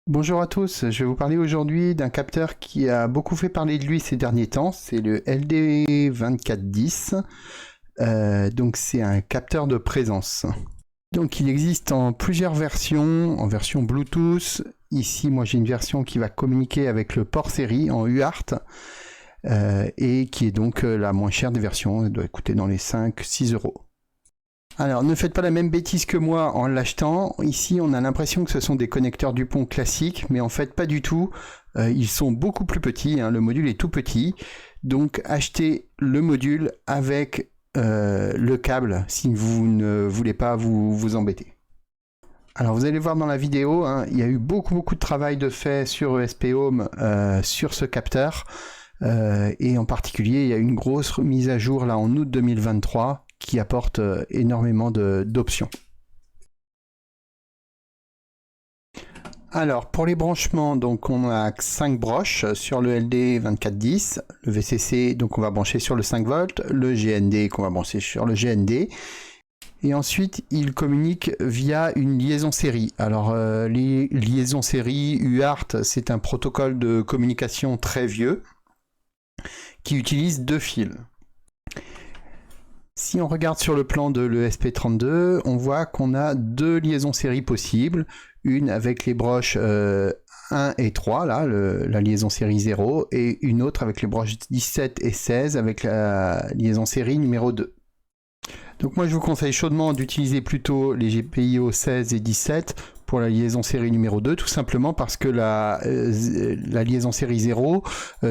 Bonjour à tous, je vais vous parler aujourd'hui d'un capteur qui a beaucoup fait parler de lui ces derniers temps, c'est le LD2410. Donc c'est un capteur de présence. Donc il existe en plusieurs versions, en version Bluetooth. Ici moi j'ai une version qui va communiquer avec le port série en UART et qui est donc la moins chère des versions, elle doit coûter dans les 5-6 euros. Alors, ne faites pas la même bêtise que moi en l'achetant. Ici, on a l'impression que ce sont des connecteurs Dupont classiques, mais en fait, pas du tout. Ils sont beaucoup plus petits, hein. Le module est tout petit. Donc, achetez le module avec le câble si vous ne voulez pas vous embêter. Alors, vous allez voir dans la vidéo, hein, il y a eu beaucoup de travail de fait sur ESP Home sur ce capteur. Et en particulier, il y a une grosse mise à jour là en août 2023 qui apporte énormément d'options. Alors pour les branchements, donc on a 5 broches sur le LD2410, le VCC donc on va brancher sur le 5 volts, le GND qu'on va brancher sur le GND, et ensuite il communique via une liaison série. Alors les liaisons série UART, c'est un protocole de communication très vieux qui utilise 2 fils. Si on regarde sur le plan de l'ESP32, on voit qu'on a 2 liaisons série possibles, une avec les broches 1 et 3, là, la liaison série 0, et une autre avec les broches 17 et 16 avec la liaison série numéro 2. Donc moi je vous conseille chaudement d'utiliser plutôt les GPIO 16 et 17 pour la liaison série numéro 2, tout simplement parce que la liaison série 0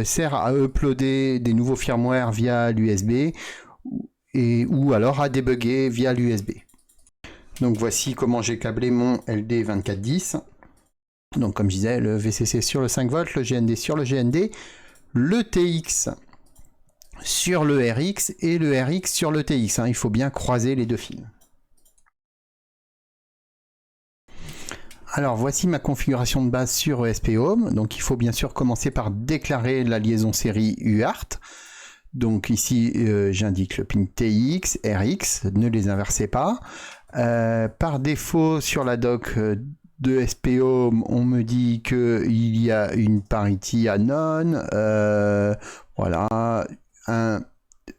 sert à uploader des nouveaux firmware via l'USB, ou alors à débugger via l'USB. Donc voici comment j'ai câblé mon LD2410. Donc comme je disais, le VCC sur le 5 volts, le GND sur le GND, le TX sur le RX et le RX sur le TX. Il faut bien croiser les deux fils. Alors voici ma configuration de base sur ESP Home. Donc il faut bien sûr commencer par déclarer la liaison série UART. Donc ici, j'indique le pin TX, RX, ne les inversez pas. Par défaut, sur la doc de SP Home, on me dit qu'il y a une parity à none. Voilà.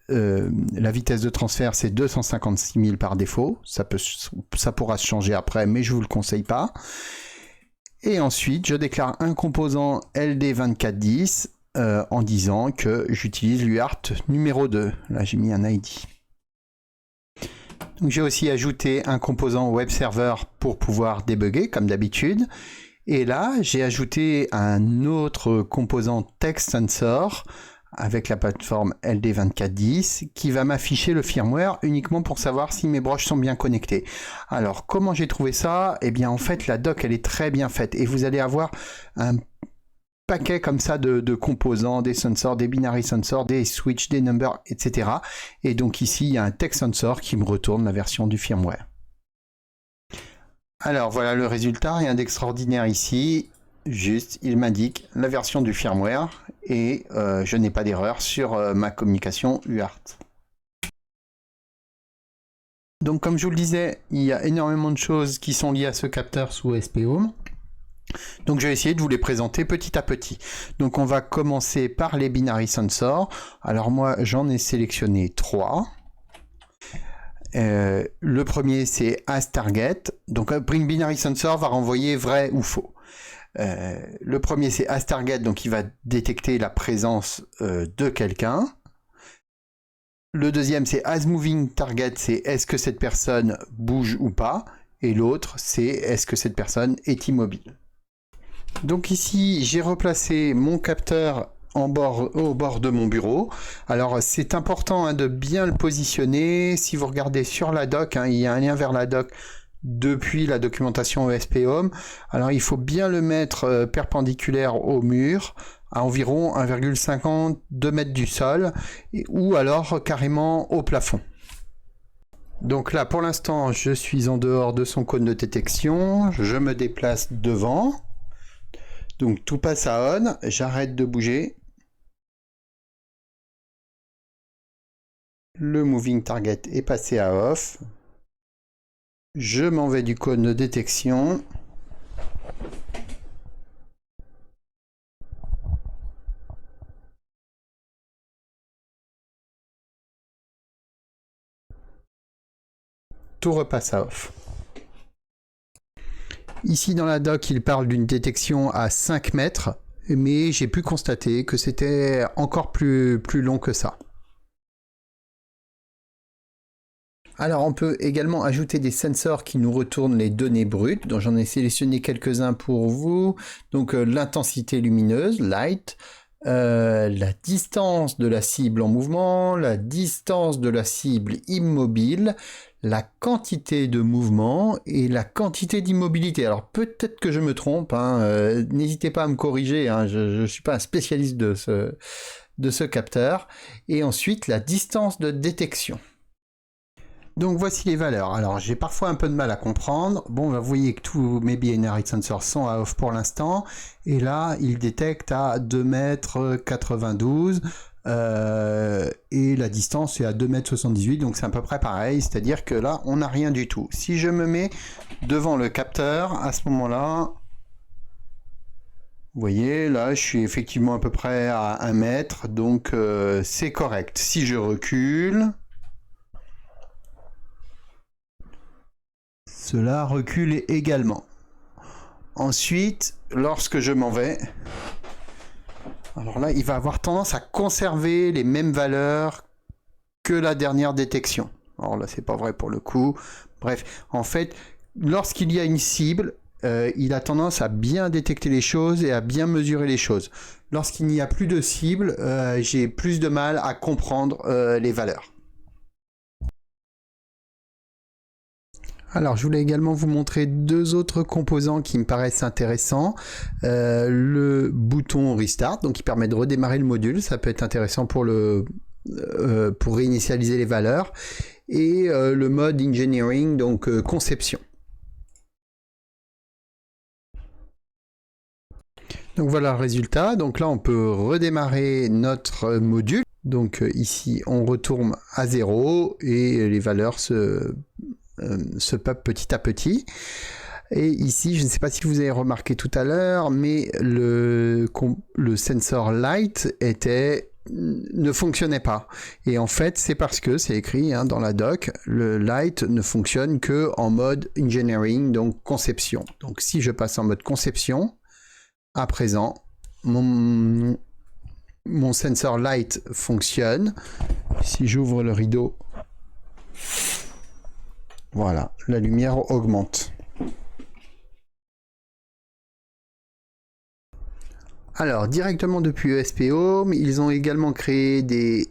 La vitesse de transfert, c'est 256 000 par défaut. Ça pourra se changer après, mais je ne vous le conseille pas. Et ensuite, je déclare un composant LD2410. En disant que j'utilise l'UART numéro 2. Là, j'ai mis un ID. J'ai aussi ajouté un composant web server pour pouvoir débugger, comme d'habitude. Et là, j'ai ajouté un autre composant text sensor avec la plateforme LD2410 qui va m'afficher le firmware uniquement pour savoir si mes broches sont bien connectées. Alors, comment j'ai trouvé ça? Eh bien, en fait, la doc, elle est très bien faite et vous allez avoir un paquet comme ça de composants, des sensors, des binary sensors, des switches, des numbers, etc. Et donc ici, il y a un text sensor qui me retourne la version du firmware. Alors voilà le résultat, rien d'extraordinaire ici. Juste, il m'indique la version du firmware et je n'ai pas d'erreur sur ma communication UART. Donc comme je vous le disais, il y a énormément de choses qui sont liées à ce capteur sous ESP Home. Donc je vais essayer de vous les présenter petit à petit. Donc on va commencer par les binary sensors. Alors moi j'en ai sélectionné 3. Le premier c'est asTarget. Donc une binary sensor va renvoyer vrai ou faux. Le premier c'est asTarget, donc il va détecter la présence de quelqu'un. Le deuxième c'est asMovingTarget, c'est est-ce que cette personne bouge ou pas. Et l'autre c'est est-ce que cette personne est immobile. Donc ici, j'ai replacé mon capteur au bord de mon bureau. Alors c'est important de bien le positionner. Si vous regardez sur la doc, il y a un lien vers la doc depuis la documentation ESP Home. Alors il faut bien le mettre perpendiculaire au mur, à environ 1,50-2 mètres du sol, ou alors carrément au plafond. Donc là, pour l'instant, je suis en dehors de son cône de détection. Je me déplace devant. Donc tout passe à on, j'arrête de bouger. Le moving target est passé à off. Je m'en vais du cône de détection. tout repasse à off. Ici dans la doc, il parle d'une détection à 5 mètres, mais j'ai pu constater que c'était encore plus long que ça. Alors on peut également ajouter des sensors qui nous retournent les données brutes, dont j'en ai sélectionné quelques-uns pour vous. Donc l'intensité lumineuse, light, la distance de la cible en mouvement, la distance de la cible immobile, la quantité de mouvement et la quantité d'immobilité. Alors peut-être que je me trompe, hein, n'hésitez pas à me corriger, hein, je ne suis pas un spécialiste de ce capteur. Et ensuite la distance de détection. Donc voici les valeurs. Alors j'ai parfois un peu de mal à comprendre. Bon, vous voyez que tous mes binary sensors sont à off pour l'instant. Et là, il détecte à 2,92 m. Et la distance est à 2,78 m. Donc c'est à peu près pareil. C'est-à-dire que là, on n'a rien du tout. Si je me mets devant le capteur, à ce moment-là, vous voyez, là, je suis effectivement à peu près à 1 mètre. Donc c'est correct. Si je recule... Cela recule également. Ensuite, lorsque je m'en vais, alors là, il va avoir tendance à conserver les mêmes valeurs que la dernière détection. Alors là, c'est pas vrai pour le coup. Bref, en fait, lorsqu'il y a une cible, il a tendance à bien détecter les choses et à bien mesurer les choses. Lorsqu'il n'y a plus de cible, j'ai plus de mal à comprendre les valeurs. Alors, je voulais également vous montrer deux autres composants qui me paraissent intéressants. Le bouton Restart, donc qui permet de redémarrer le module. Ça peut être intéressant pour réinitialiser les valeurs. Et le mode Engineering, donc conception. Donc voilà le résultat. Donc là, on peut redémarrer notre module. Donc ici, on retourne à 0 et les valeurs se peuple petit à petit. Et ici, je ne sais pas si vous avez remarqué tout à l'heure, mais le sensor light ne fonctionnait pas. Et en fait, c'est parce que c'est écrit dans la doc, le light ne fonctionne que en mode engineering, donc conception. Donc si je passe en mode conception, à présent, mon sensor light fonctionne. Si j'ouvre le rideau, voilà, la lumière augmente. Alors, directement depuis ESP Home, ils ont également créé des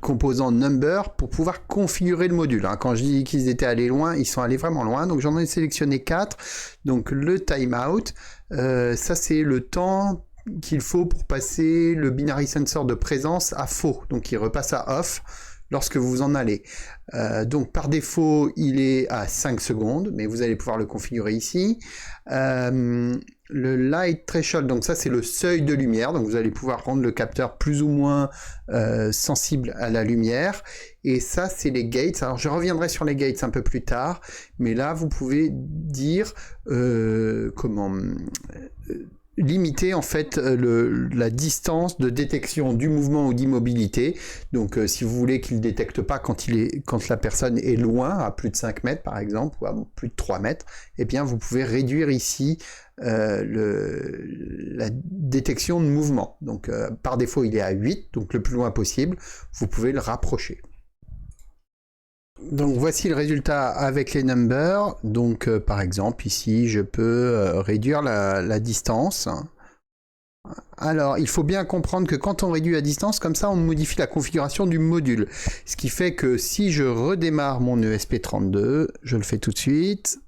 composants number pour pouvoir configurer le module. Quand je dis qu'ils étaient allés loin, ils sont allés vraiment loin. Donc j'en ai sélectionné 4. Donc le timeout, ça c'est le temps qu'il faut pour passer le binary sensor de présence à faux. Donc il repasse à off lorsque vous en allez. Donc par défaut, il est à 5 secondes, mais vous allez pouvoir le configurer ici. Le light threshold, donc ça c'est le seuil de lumière, donc vous allez pouvoir rendre le capteur plus ou moins sensible à la lumière. Et ça c'est les gates. Alors je reviendrai sur les gates un peu plus tard, mais là vous pouvez dire limiter en fait la distance de détection du mouvement ou d'immobilité. Donc si vous voulez qu'il ne détecte pas quand la personne est loin, à plus de 5 mètres par exemple, ou à plus de 3 mètres, eh bien vous pouvez réduire ici la détection de mouvement. Donc par défaut il est à 8, donc le plus loin possible, vous pouvez le rapprocher. Donc voici le résultat avec les numbers. Donc par exemple ici je peux réduire la distance. Alors il faut bien comprendre que quand on réduit la distance, comme ça on modifie la configuration du module. Ce qui fait que si je redémarre mon ESP32, je le fais tout de suite.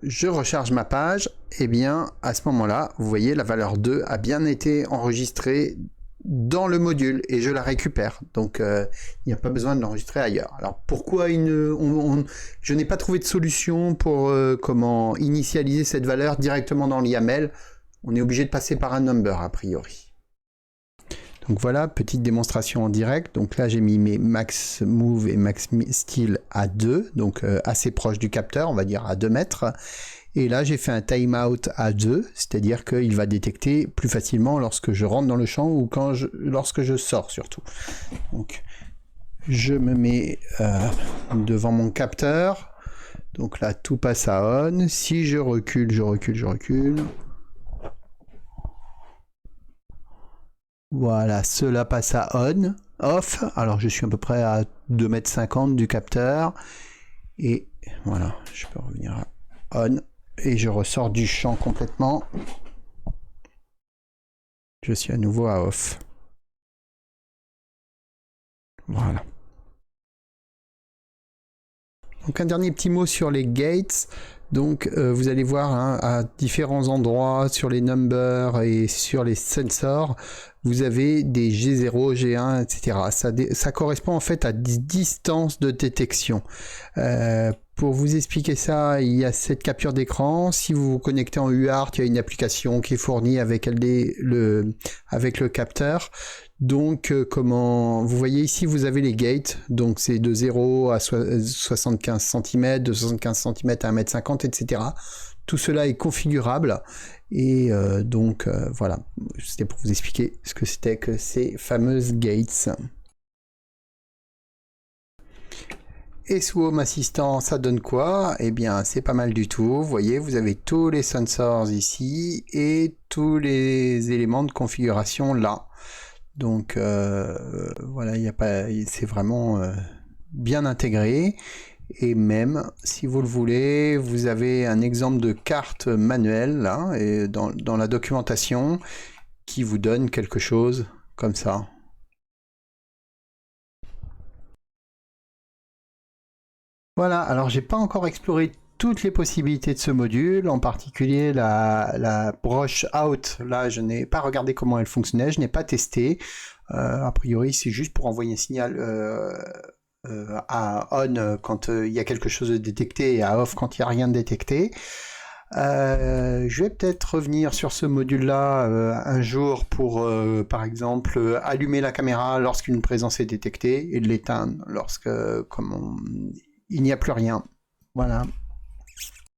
Je recharge ma page, et bien à ce moment-là, vous voyez la valeur 2 a bien été enregistrée dans le module et je la récupère. Donc il n'y a pas besoin de l'enregistrer ailleurs. Alors pourquoi je n'ai pas trouvé de solution pour comment initialiser cette valeur directement dans l'YAML. On est obligé de passer par un number a priori. Donc voilà, petite démonstration en direct. Donc là, j'ai mis mes max move et max steal à 2, donc assez proche du capteur, on va dire à 2 mètres. Et là, j'ai fait un timeout à 2, c'est-à-dire qu'il va détecter plus facilement lorsque je rentre dans le champ ou lorsque je sors surtout. Donc, je me mets devant mon capteur. Donc là, tout passe à on. Si je recule, je recule. Voilà, cela passe à on, off. Alors, je suis à peu près à 2,50 m du capteur. Et voilà, je peux revenir à on. Et je ressors du champ complètement. Je suis à nouveau à off. Voilà. Donc un dernier petit mot sur les gates. Donc vous allez voir hein, à différents endroits sur les numbers et sur les sensors, vous avez des G0, G1, etc. Ça correspond en fait à des distances de détection. Pour vous expliquer ça, il y a cette capture d'écran. Si vous vous connectez en UART, il y a une application qui est fournie avec le capteur. Donc, vous voyez ici, vous avez les gates. Donc, c'est de 0 à 75 cm, de 75 cm à 1,50 m, etc. Tout cela est configurable. Et voilà, c'était pour vous expliquer ce que c'était que ces fameuses gates. Et sous Home Assistant, ça donne quoi? Eh bien, c'est pas mal du tout. Vous voyez, vous avez tous les sensors ici et tous les éléments de configuration là. Donc voilà, c'est vraiment bien intégré. Et même, si vous le voulez, vous avez un exemple de carte manuelle là, et dans la documentation qui vous donne quelque chose comme ça. Voilà, alors j'ai pas encore exploré toutes les possibilités de ce module, en particulier la broche out. Là, je n'ai pas regardé comment elle fonctionnait, je n'ai pas testé. A priori, c'est juste pour envoyer un signal à on quand il y a quelque chose de détecté et à off quand il n'y a rien de détecté. Je vais peut-être revenir sur ce module-là un jour pour, par exemple, allumer la caméra lorsqu'une présence est détectée et de l'éteindre lorsque il n'y a plus rien. Voilà.